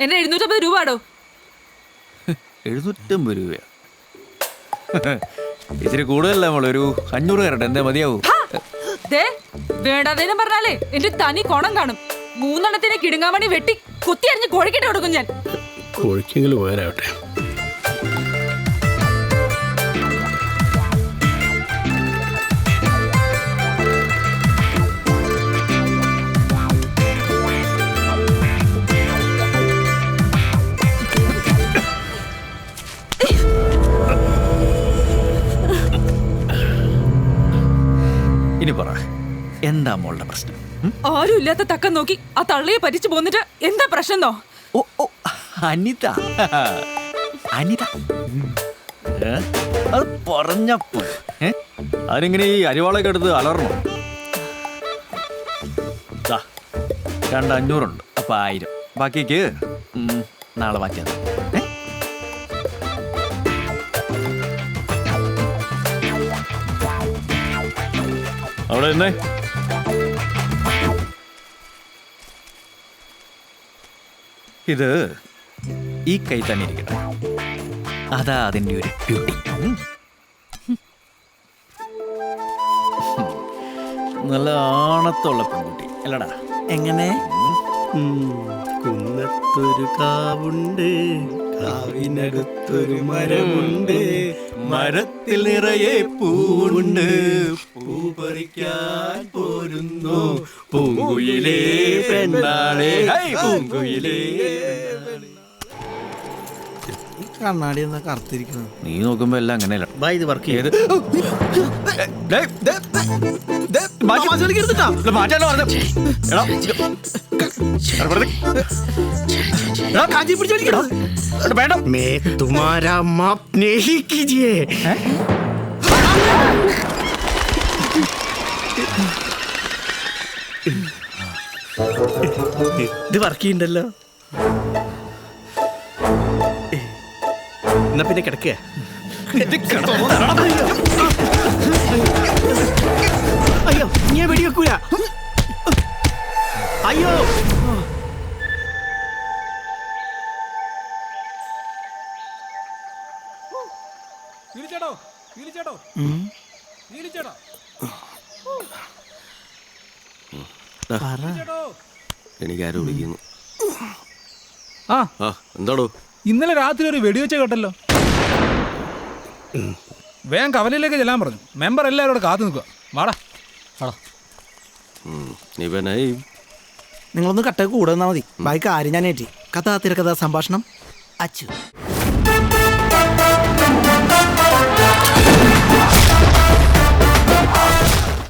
എന്നെ 750 രൂപ ആടോ. 750 രൂപ ഇച്ചിരി കൂടുതലല്ല മോളെ, ഒരു 500 കയറട്ടെ, എന്താ മതിയാവൂ? വേണ്ടാതേനും പറഞ്ഞാലേ എന്റെ തനി കോണം കാണും. 3 എണ്ണത്തിനെ കിടുങ്ങാമണി വെട്ടി കുത്തി അരിഞ്ഞ് കോഴിക്കിട്ട് കൊടുക്കും ഞാൻ. കോഴിക്കെങ്കിലും പോരാവട്ടെ. ഇനി പറ, എന്താ മോളുടെ പ്രശ്നം? ആരും ഇല്ലാത്ത തക്കം നോക്കി ആ തള്ളിയെ പറ്റിച്ചു പോന്നിട്ട് എന്താ പ്രശ്നന്നോ? ഓ ഓ, അനിത അനിത, അത് പറഞ്ഞപ്പോ അതിനിങ്ങനെ ഈ അരിവാളൊക്കെ എടുത്ത് അലർന്നു. 500 ഉണ്ട്, അപ്പൊ 1000 ബാക്കിക്ക് നാളെ ബാക്കിയത്. അവിടെ തന്നെ ഇത് ഈ കൈ തന്നെ ഇരിക്കട്ടെ, അതാ അതിൻ്റെ ഒരു ബ്യൂട്ടി. നല്ല ആണത്തുള്ള പെൺകുട്ടി അല്ലടാ? എങ്ങനെ? കുന്നത്തൊരു കാവുണ്ട്, കാവിനടുത്തൊരു മരമുണ്ട്, മരത്തിൽ നിറയെ പൂവുണ്ട്, പൂ പറിക്കാൻ പോരുന്നു പൂങ്കുയിലേ പെണ്ണാളേ, പൂങ്കുയിലേ. കണ്ണാടി എന്നാ കറുത്തിരിക്കണം. നീ നോക്കുമ്പോ എല്ലാം അങ്ങനെയല്ല. ഇത് വർക്ക് ചെയ്ത് मैं तुम्हारा माप नहीं कीजिए. ഇത് വർക്ക് ചെയ്യണ്ടല്ലോ. എന്നാ പിന്നെ കിടക്കുക. അയ്യോ, ഞാൻ വെടിവെക്കൂല. അയ്യോ, എനിക്കാരും വിളിക്കുന്നു. എന്താടോ ഇന്നലെ രാത്രി ഒരു വെടിവെച്ച കേട്ടല്ലോ. വേഗം കവലയിലേക്ക് ചെല്ലാൻ പറഞ്ഞു. മെമ്പർ എല്ലാവരും കാത്തു നിൽക്കുക. വാടാ. നിങ്ങളൊന്ന് കട്ട കൂടെ വന്നാൽ മതി. ബാക്കി കാര്യം ഞാൻ ഏറ്റി. കഥാ തിരക്കഥാ സംഭാഷണം അച്ചു.